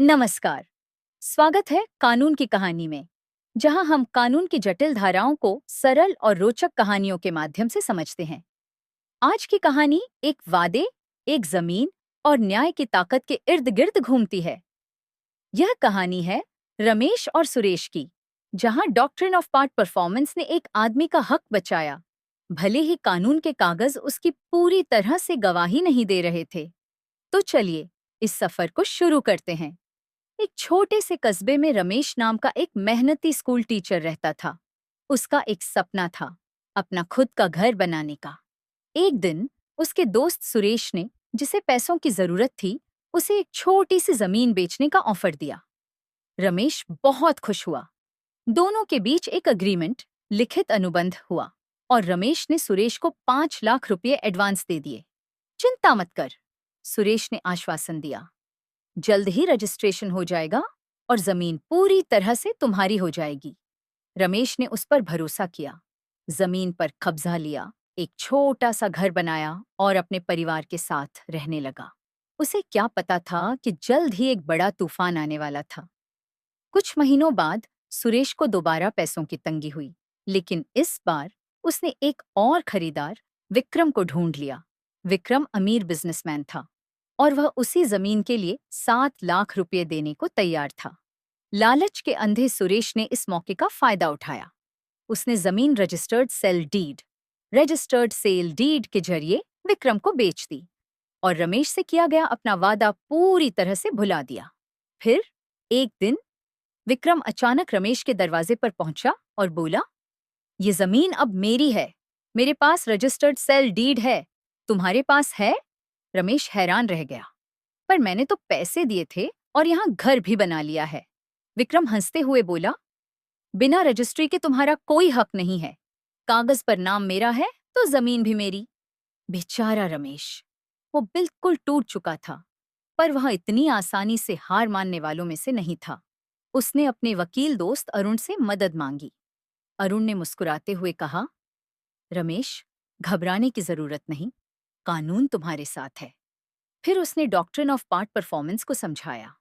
नमस्कार। स्वागत है कानून की कहानी में, जहां हम कानून की जटिल धाराओं को सरल और रोचक कहानियों के माध्यम से समझते हैं। आज की कहानी एक वादे, एक जमीन और न्याय की ताकत के इर्द गिर्द घूमती है। यह कहानी है रमेश और सुरेश की, जहां डॉक्ट्रिन ऑफ पार्ट परफॉर्मेंस ने एक आदमी का हक बचाया, भले ही कानून के कागज उसकी पूरी तरह से गवाही नहीं दे रहे थे। तो चलिए इस सफर को शुरू करते हैं। एक छोटे से कस्बे में रमेश नाम का एक मेहनती स्कूल टीचर रहता था। उसका एक सपना था, अपना खुद का घर बनाने का। एक दिन उसके दोस्त सुरेश ने, जिसे पैसों की जरूरत थी, उसे एक छोटी सी जमीन बेचने का ऑफर दिया। रमेश बहुत खुश हुआ। दोनों के बीच एक अग्रीमेंट, लिखित अनुबंध हुआ और रमेश ने सुरेश को 5 लाख रुपए एडवांस दे दिए। चिंता मत कर, सुरेश ने आश्वासन दिया। जल्द ही रजिस्ट्रेशन हो जाएगा और जमीन पूरी तरह से तुम्हारी हो जाएगी। रमेश ने उस पर भरोसा किया, जमीन पर कब्जा लिया, एक छोटा सा घर बनाया और अपने परिवार के साथ रहने लगा। उसे क्या पता था कि जल्द ही एक बड़ा तूफान आने वाला था। कुछ महीनों बाद सुरेश को दोबारा पैसों की तंगी हुई, लेकिन इस बार उसने एक और खरीदार, विक्रम को ढूंढ लिया। विक्रम अमीर बिजनेसमैन था और वह उसी जमीन के लिए 7 लाख रुपए देने को तैयार था। लालच के अंधे सुरेश ने इस मौके का फायदा उठाया। उसने जमीन रजिस्टर्ड सेल डीड के जरिए विक्रम को बेच दी और रमेश से किया गया अपना वादा पूरी तरह से भुला दिया। फिर एक दिन विक्रम अचानक रमेश के दरवाजे पर पहुंचा और बोला, "ये जमीन अब मेरी है। मेरे पास रजिस्टर्ड सेल डीड है। तुम्हारे पास है?" रमेश हैरान रह गया। "पर मैंने तो पैसे दिए थे और यहाँ घर भी बना लिया है।" विक्रम हंसते हुए बोला, "बिना रजिस्ट्री के तुम्हारा कोई हक नहीं है। कागज पर नाम मेरा है तो जमीन भी मेरी।" बेचारा रमेश, वो बिल्कुल टूट चुका था, पर वह इतनी आसानी से हार मानने वालों में से नहीं था। उसने अपने वकील दोस्त अरुण से मदद मांगी। अरुण ने मुस्कुराते हुए कहा, "रमेश, घबराने की जरूरत नहीं, कानून तुम्हारे साथ है।" फिर उसने डॉक्ट्रिन ऑफ पार्ट परफॉर्मेंस को समझाया।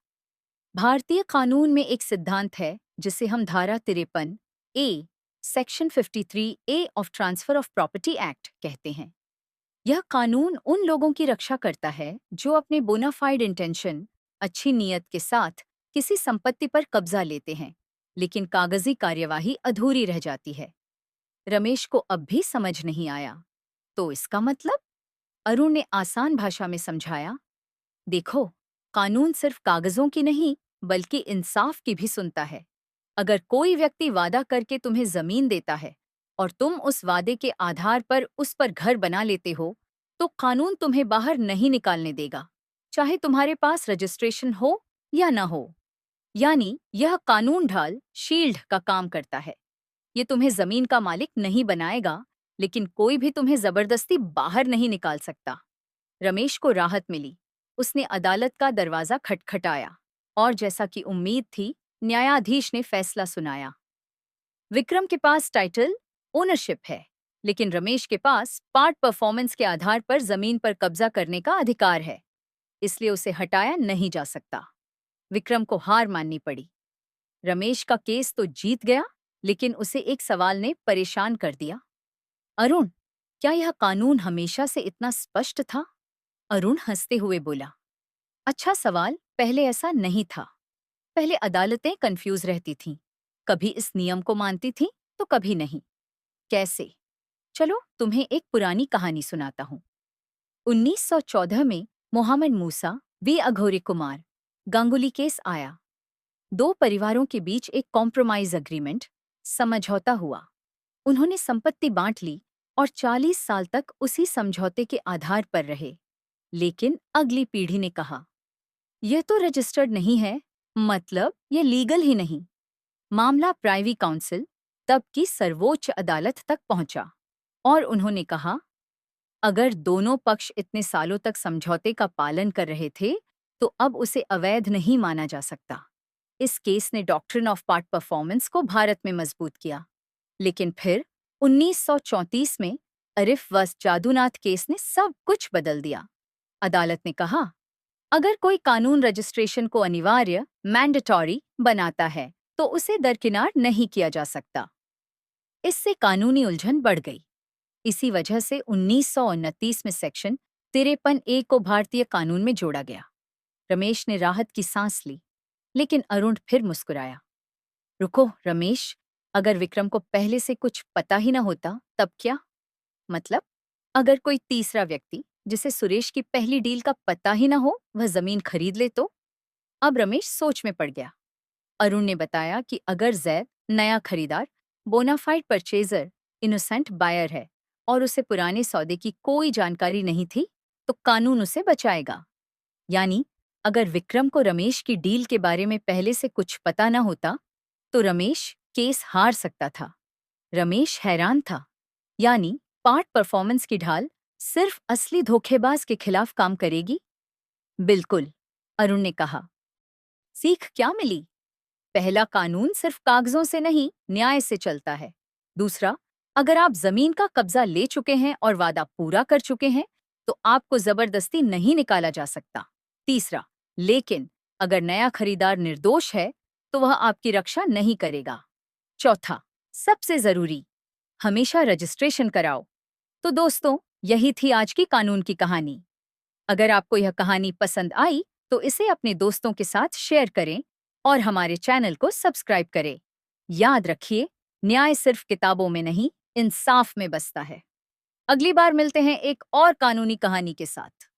भारतीय कानून में एक सिद्धांत है जिसे हम धारा 53 A section 53 A of transfer of property act कहते हैं। यह कानून उन लोगों की रक्षा करता है जो अपने बोनाफाइड इंटेंशन, अच्छी नीयत के साथ किसी संपत्ति पर कब्जा लेते हैं, लेकिन कागजी कार्यवाही अधूरी रह जाती है। रमेश को अब भी समझ नहीं आया। तो इसका मतलब? अरुण ने आसान भाषा में समझाया, "देखो, कानून सिर्फ कागजों की नहीं, बल्कि इंसाफ की भी सुनता है। अगर कोई व्यक्ति वादा करके तुम्हें जमीन देता है और तुम उस वादे के आधार पर उस पर घर बना लेते हो, तो कानून तुम्हें बाहर नहीं निकालने देगा, चाहे तुम्हारे पास रजिस्ट्रेशन हो या न हो। यानी यह कानून ढाल, शील्ड का काम करता है। ये तुम्हें जमीन का मालिक नहीं बनाएगा, लेकिन कोई भी तुम्हें जबरदस्ती बाहर नहीं निकाल सकता।" रमेश को राहत मिली। उसने अदालत का दरवाजा खटखटाया और जैसा कि उम्मीद थी, न्यायाधीश ने फैसला सुनाया। विक्रम के पास टाइटल, ओनरशिप है, लेकिन रमेश के पास पार्ट परफॉर्मेंस के आधार पर जमीन पर कब्जा करने का अधिकार है, इसलिए उसे हटाया नहीं जा सकता। विक्रम को हार माननी पड़ी। रमेश का केस तो जीत गया, लेकिन उसे एक सवाल ने परेशान कर दिया, "अरुण, क्या यह कानून हमेशा से इतना स्पष्ट था?" अरुण हंसते हुए बोला, "अच्छा सवाल, पहले ऐसा नहीं था। पहले अदालतें कंफ्यूज रहती थीं, कभी इस नियम को मानती थीं तो कभी नहीं। कैसे? चलो तुम्हें एक पुरानी कहानी सुनाता हूँ। 1914 में मोहम्मद मूसा वी अघोरी कुमार गांगुली केस आया। दो परिवारों के बीच एक कॉम्प्रोमाइज अग्रीमेंट, समझौता हुआ। उन्होंने संपत्ति बांट ली और 40 साल तक उसी समझौते के आधार पर रहे। लेकिन अगली पीढ़ी ने कहा, "यह तो रजिस्टर्ड नहीं है, मतलब ये लीगल ही नहीं।" मामला प्राइवी काउंसिल, तब की सर्वोच्च अदालत तक पहुंचा और उन्होंने कहा, "अगर दोनों पक्ष इतने सालों तक समझौते का पालन कर रहे थे, तो अब उसे अवैध नहीं माना जा सकता।" इस केस ने डॉक्ट्रिन ऑफ पार्ट परफॉर्मेंस को भारत में मजबूत किया। लेकिन फिर 1934 में अरिफ वस जादूनाथ केस ने सब कुछ बदल दिया। अदालत ने कहा, अगर कोई कानून रजिस्ट्रेशन को अनिवार्य मैंडेटरी बनाता है तो उसे दरकिनार नहीं किया जा सकता। इससे कानूनी उलझन बढ़ गई। इसी वजह से 1929 में सेक्शन 53A को भारतीय कानून में जोड़ा गया। रमेश ने राहत की सांस ली, लेकिन अरुण फिर मुस्कुराया। रुको रमेश, अगर विक्रम को पहले से कुछ पता ही न होता तब क्या? मतलब अगर कोई तीसरा व्यक्ति जिसे सुरेश की पहली डील का पता ही न हो वह जमीन खरीद ले तो? अब रमेश सोच में पड़ गया। अरुण ने बताया कि अगर जैद नया खरीदार, बोनाफाइड परचेजर, इनोसेंट बायर है और उसे पुराने सौदे की कोई जानकारी नहीं थी तो कानून उसे बचाएगा। यानी अगर विक्रम को रमेश की डील के बारे में पहले से कुछ पता न होता तो रमेश केस हार सकता था। रमेश हैरान था। यानी पार्ट परफॉर्मेंस की ढाल सिर्फ असली धोखेबाज के खिलाफ काम करेगी? बिल्कुल, अरुण ने कहा। सीख क्या मिली? पहला, कानून सिर्फ कागजों से नहीं, न्याय से चलता है। दूसरा, अगर आप जमीन का कब्जा ले चुके हैं और वादा पूरा कर चुके हैं तो आपको जबरदस्ती नहीं निकाला जा सकता। तीसरा, लेकिन अगर नया खरीदार निर्दोष है तो वह आपकी रक्षा नहीं करेगा। चौथा, सबसे जरूरी, हमेशा रजिस्ट्रेशन कराओ। तो दोस्तों, यही थी आज की कानून की कहानी। अगर आपको यह कहानी पसंद आई तो इसे अपने दोस्तों के साथ शेयर करें और हमारे चैनल को सब्सक्राइब करें। याद रखिए, न्याय सिर्फ किताबों में नहीं, इंसाफ में बसता है। अगली बार मिलते हैं एक और कानूनी कहानी के साथ।